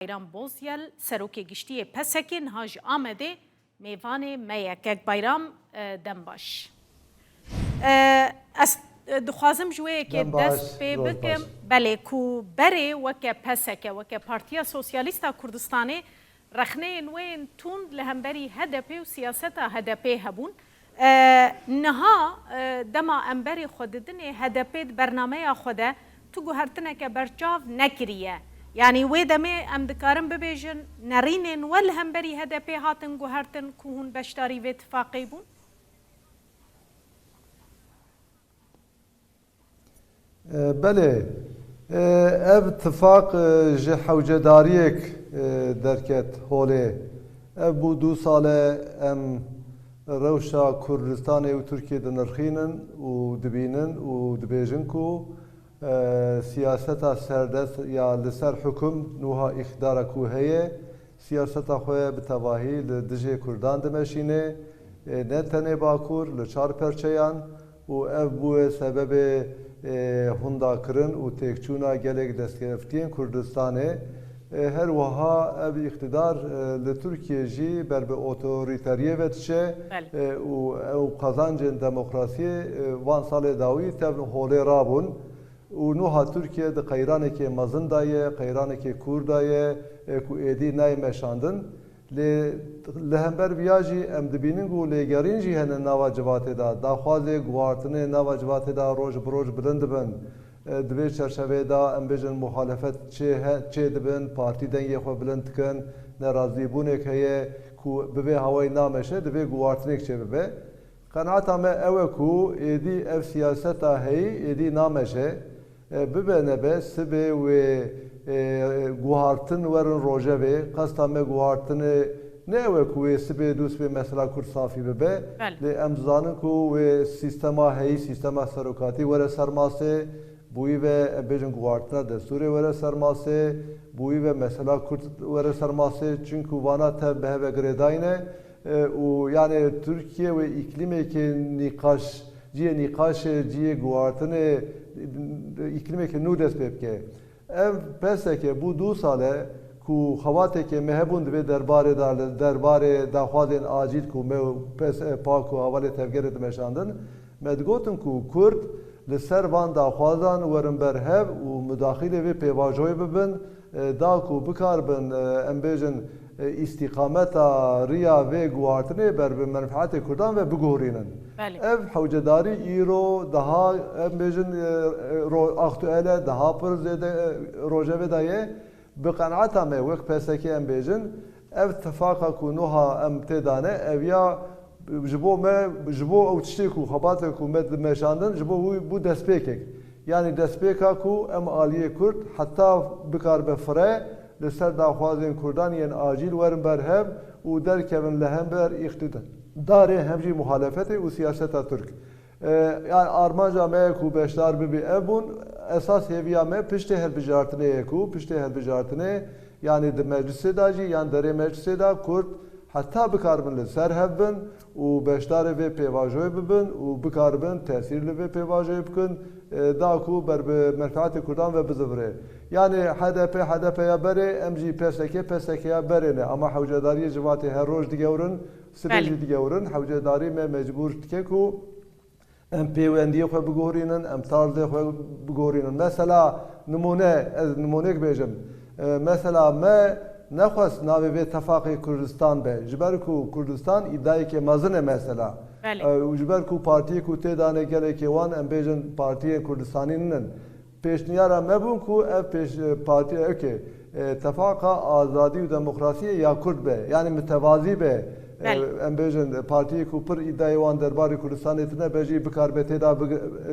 bayram Bozyel serokê giştiyê Pesekê niha ji Amedê mêvanê me yekek bayram dem baş. Ez dixwazim ji wê yekê dest pê bikim belê ku berê weke Peseke weke Partiya Sosyalîsta Kurdistanê rexneyên wê yên tund li hemberî HDP û siyaseta HDP hebûn. Niha dema em berê xwe didinê HDP di bernameya xwe de tu guhertineke berçav nekiriye. Yani wê demê em dikarin bibêjin nerînên we li hemberî HDP hatin guhertin ku hûn beşdarî vê tifaqê bûn? Belê, ev tifaq ji hewcedariyek derket holê. Ev bû 2 sale em rewşa Kurdistanê û Tirkiye dinirxînin û dibînin û dibêjin ku siyaseta serdest ya li ser hukm nûha îxtidara ku heye siyaseta xwe bi tevahî li dijê Kurdan dimeşîne ne tenê Bakur li çar perçeyan û ev bûye sebebê hundakirin û têkçûna gelek destgiriftiyên Kurdistanê her wiha ev îxtidar li Tirkiye jî ber bi otorîteriyê ve diçe û ew qazancên demokrasiyê van salê dawî tevn holê rabûn û nûha Tirkiye di qeyranekê mezin daye qeyranekê kûr daye ku êdî nayê meşandin lê li hember viya jî em dibînin ku lêgerîn jî hene nava civatê da daxwazê guhartinê nava civatê da roj bi roj bilind dibin di vê çerçeveyê da em bêjin muhalefet çê dibin partî dengê xwe bilind dikin nerazîbûnek heye ku bi vê hawayê nameşe di vê guhartinek çê bibe qenaeta me ew e ku êdî ev siyaseta heyî êdî nameşe bibe nebe sibê wê guhartin werin rojevê qesta me guhartinê ne ew e ku wê sibê dû sibê mesela Kurd safî bibe lê em dizanin ku wê sîstema heyî sîstema serokatî were ser masê bûyî ve em bêjin guhartina destûrê were ser masê bûyî ve mesela Kurd were ser masê çunku vana te bi heve girêdayîne û yani Tirkiye wê îklîmekê nîqaş ciyê nîqaşê ciyê guhartinê îklîmekê nû dest pê bike. Ev Peseke bû 2 sale ku xewatekê me hebûn divê derbarê da li derbarê daxwazên acîl ku me pak û hevalê tevgerê dimeşandin me digotin ku Kurd li ser van daxwazan werin berhev û müdaxîlê vê pêvajoyê bibin da ku bikaribin em bêjin îstîqameta riya vê guhartinê ber bi menfaetê Kurdan ve biguhrînin. Ev hewcedarî îro daha em bêjin aktuele daha pir zêde rojevê daye bi qenaeta me wek Peseke em bêjin ev tifaqa ku nûha em tê dane ev ya ji bo me ji bo ew tiştê ku xebatê ku me dimeşandin ji bo bû destpêkek yani destpêka ku em aliyê Kurd heta bikaribe fire li ser daxwazên Kurdan yên acîl werin berhev û derkevin li hember îxtidarê hem jî muhalefetê û siyaseta Türk. Yani armanca me ku beşdar bibe ev bûn esas hêviya me piştê hilbijartinê ye ku piştê hilbijartinê yani di meclisê da jî yan derê meclisê da Kurd heta bikaribin li ser hevbin û beşdarê vê pêvajoyê bibin û bikaribin tesîr li vê pêvajoyê bikin da ku ber bi menfaetê Kurdan ve bizivire. Yani HDP'ya berê em jî PSK'ya berê ne ama hewcedariyê civatê her roj digewrin sibê jî digewrin hewcedarî me mecbûr dike ku em pêwendiyê xwe biguhrînin em tarzê xwe biguhrînin. Mesela nimûne ez nimûnek bêjim mesela me nexwest navê vê tefaqê Kurdistan be ji ber ku Kurdistan îdayekê mezin e mesela ji ber ku partiyê ku tê dane gelekê wan em bêjin partiyên Kurdistanî ninin pêşniyara me bûn ku ev partiye okê tefaqa azadî û demokrasiyê ya Kurd be yani mütevazî be em bêjin partiyê ku pir îdayê wan derbarê Kurdistanê tune be jî bikaribe têda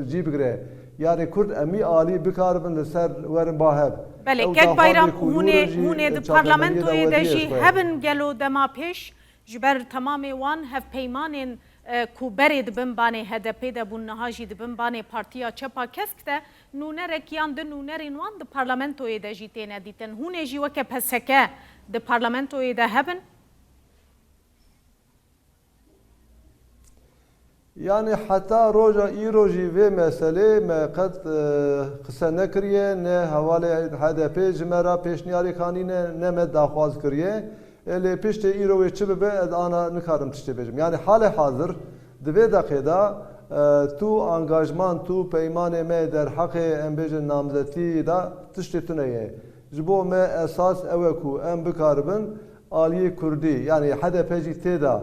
jî bigire yani Kurd emî alî bikaribin li ser werin bahev. Belê kek bayram hûnê di parlamentoyê de jî hebin gelo dema pêş ji ber temamê wan hevpeymanên ku berê dibin banê HDP de bûn niha jî dibin banê Partiya Çepa Kesk de nûnerek yan di nûnerên wan di parlamentoyê de jî têne dîtin. Hûnê jî weke Peseke di parlamentoyê de hebin? Yani hatta roja iroji ve mesele me qed qise nekiriye ne havale HDP jimera peşniyarî kanîne ne me daxwaz kiriye lê piştê îro wê çi bibe ez ana nikarim tiştê bêjim. Yani hale hazır divê deqêda tu angajman tu peymanê me derheqê em bêjin namzetî da tiştê tune ye. Ji bo me esas ew e ku em bikaribin aliyê Kurdî yani HDP jî têda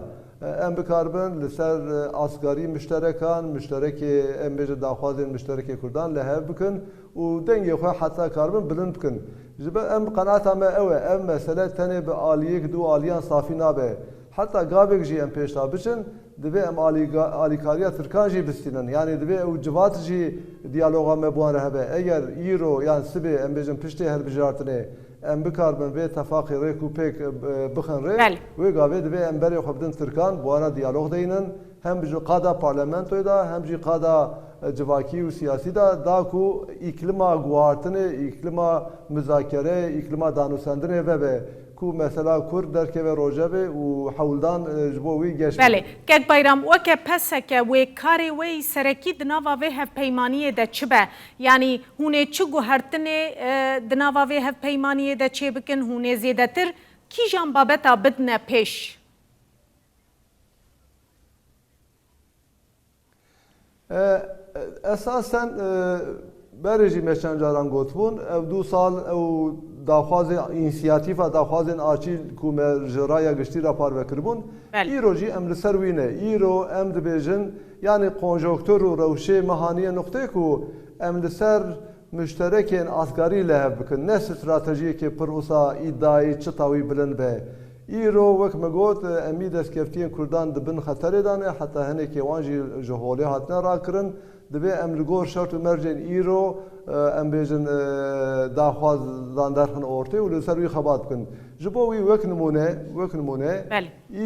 em bikaribin li ser asgarî müşterekan, müşterekê em bêjin daxwazên müşterekê Kurdan li hev bikin û dengê xwe heta karibin bilind bikin. Ji ber em qenaeta me ew e ev mesele tenê bi aliyek du aliyan safî nabe. Heta gavek jî em pêşta biçin divê em alîkariya Tirkan jî bistînin. Yani divê ew civat jî diyaloga me buwan re hebe. Eger îro yan sibê em bêjin piştê helbijartinê em bikaribin vê tefaqê rêk û pêk bixin rê wê gavê divê em berê xwe bidin Tirkan bu wana diyalog deynin hem ji qada parlamentoyê da hem jî qada civakî û siyasî da ku îklima guhartinê, îklima müzakere, îklima danûsandinê vebe ku mesela Kurd derkeve rojevê û hewldan ji bo wî geş. Belê, Kekbayram weke peseke wê karê wê serekî di nava vê hevpeymaniyê de çi be? Yani hûn ê çi guhertinê di nava vê hevpeymaniyê de çê bikin, hûn ê zêdetir kîjan babeta bidine pêş? Esasen berê jî me çend caran gotbûn ev du sal ew daxwazê înisiyatîfa daxwazên açîl ku me ji raya giştî re parve kiribûn îro jî em li ser wî ne îro em dibêjin yani konjonktûr û rewşê mehaniye noqtê ku em li ser müşterekên asgarî li hev bikin ne stratejiyekê pir wisa îddiayî çita wî bilind be. îro wek me got emî destkeftiyên Kurdan dibin xeterê de ne heta hinekê wan jî ji holê hatine rakirin divê em li gor şert û mercên îro em bêjin daxwazdan derxin ortê û li ser wî xebat bikin. Ji bo wî wek nimûne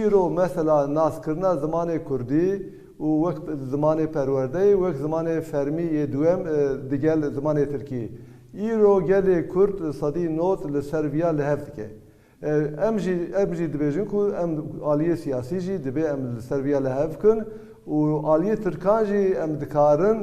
îro mesela naskirina zimanê Kurdî û wek zimanê perwerdeyê wek zimanê fermî yê duem digel zimanê Tirkî. Îro gelê Kurd sedî not li ser viya li hev dike. Em jî dibêjin ku em aliyê siyasî jî divê em li ser viya li hev bikin û aliyê Tirkan jî em dikarin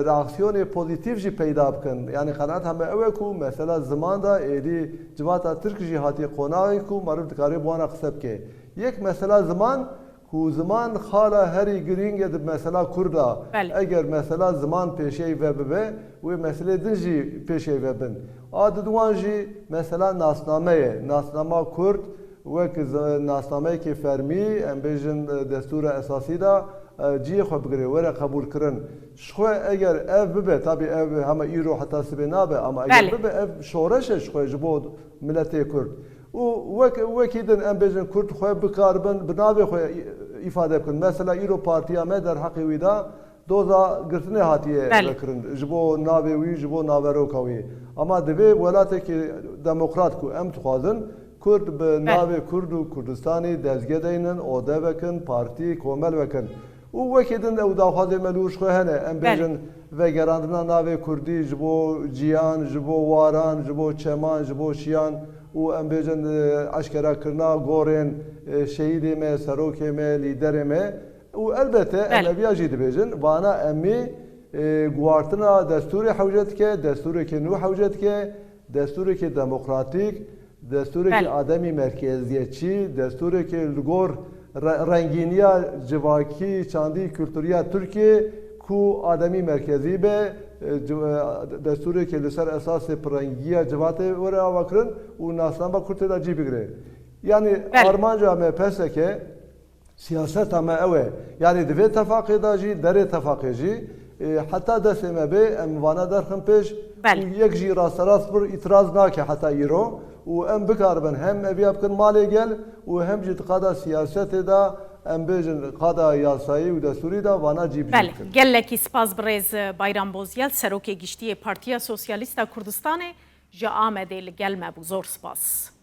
reaksiyonê pozîtîv jî peyda bikin. Yani qenaeta me ew e ku mesela ziman da êdî civata Tirk jî hatiye qonağê ku meriv dikarê bi wana qise bike. Yek mesela ziman ku ziman xala herî girîng e mesela Kurda. Eger mesela ziman pêşeyê ve bibe wê meselê din jî pêşê ve bin. A di wan jî mesela nasname ye. Nasnama Kurd wek nasnameyekê fermî em bêjin destûra esasî da ciyê xwe bigire were qebûl kirin. Ji xwe eger ev bibe tabii ev hema îro heta sibê nabe ama eger bibe ev şoreş e ji xwe ji bo miletê Kurd. û wekî din em bêjin Kurd xwe bikaribin bi navê xwe îfade bikin. Mesela îro partiya me derheqê wî da doza girtinê hatiye vekirin ji bo navê wî ji bo naveroka wî. Ama divê welatekî demokrat ku em dixwazin Kurd bi navê Kurd û Kurdistanê dezge deynin, ode vekin, partî, komel vekin. û wekî din ew daxwazê me li wir ji xwe hene em bêjin vegerandina navê Kurdî ji bo ciyan, ji bo waran, ji bo çeman, ji bo şiyan û em bêjin eşkera kirina gorên şehîdê me, serokê me, lîderê me û elbette em eviya jî dibêjin vana emî guhartina destûrê hewce dike, destûrekê nû hewce dike, destûrekê demokratîk, destûrekê ademî merkeziyetçî, destûrekê li gor rengîniya civakî, çandî, külturiya Tirkiye ku ademî merkezî be, destûrekê li ser esasê pirengiya civatê were ava kirin û nasnama Kurtê da cî bigire. Yani armanca me peseke siyaseta me ew e. Yani divê tefaqê da jî derê tefaqê jî heta destê me bê em vana derxin pêş û yek jî rasterast bir îtiraz nake heta îro û em bikaribin hem eviya bikin malê gel û hem jî qada siyasetê da em bêjin qada yasayî û destûrî da vana cî bikin. Gelekî spas bi rêz Bayram Bozyel serokê giştiyê Partiya Sosyalîst a Kurdistanê ji Amedê li gel me bû zor spas.